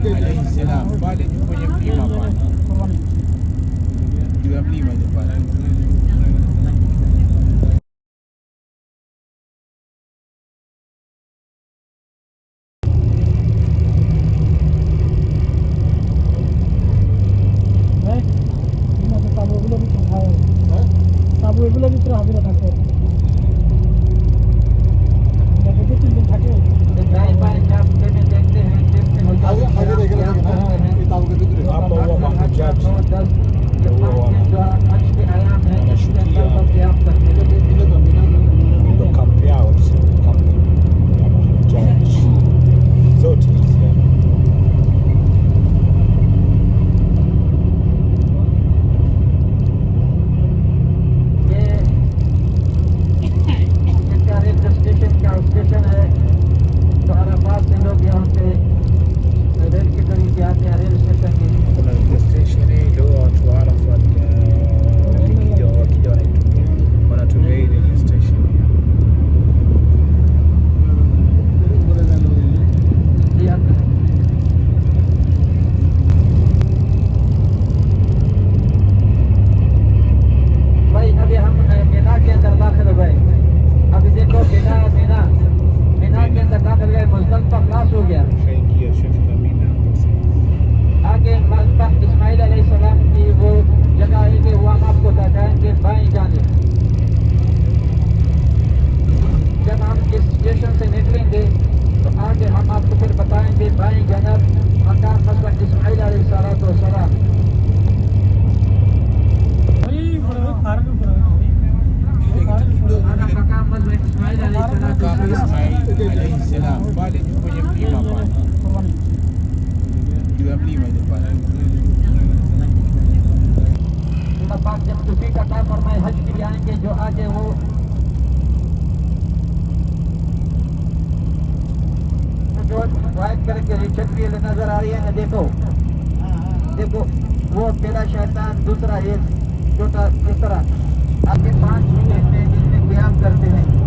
alayhi salam pale kwenye mlima pale juu ya mlima ile pale. এগুলো ভিতরে হবে না থাকে स्टेशन है तो अराफात से लोग यहाँ पे रेल के करीब जाते हैं रेल स्टेशन के kuna station ile watu wa Arafat wakija wanatumia ile station भाई अभी हम मीना के अंदर दाखिल हो गए अभी देखो मीना के अंदर दाखिल गए मुज़दलिफ़ा क्रॉस हो गया shaingia shafika Mina आगे मज़बह इस्माइल अलैहिस्सलाम की वो जगह है कि वो हम आपको बताएंगे बाएं जानिब जब हम इस स्टेशन से निकलेंगे तो आगे हम आपको फिर बताएंगे बाएं जानिब मकाम मज़बह इस्माइल अलैहिस्सलाम मकाम मज़बह Ismail alayhi salam pale kwenye mlima pale juu ya mlima ile pale. पाक जब तौफीक अता फरमाए हज के लिए आएंगे जो आगे वो जो वाइट कलर की छतरी नजर आ रही है ना देखो वो तेरा शैतान दूसरा ये छोटा इस तरह आपके 5 मिनट जिसमें व्यायाम करते हैं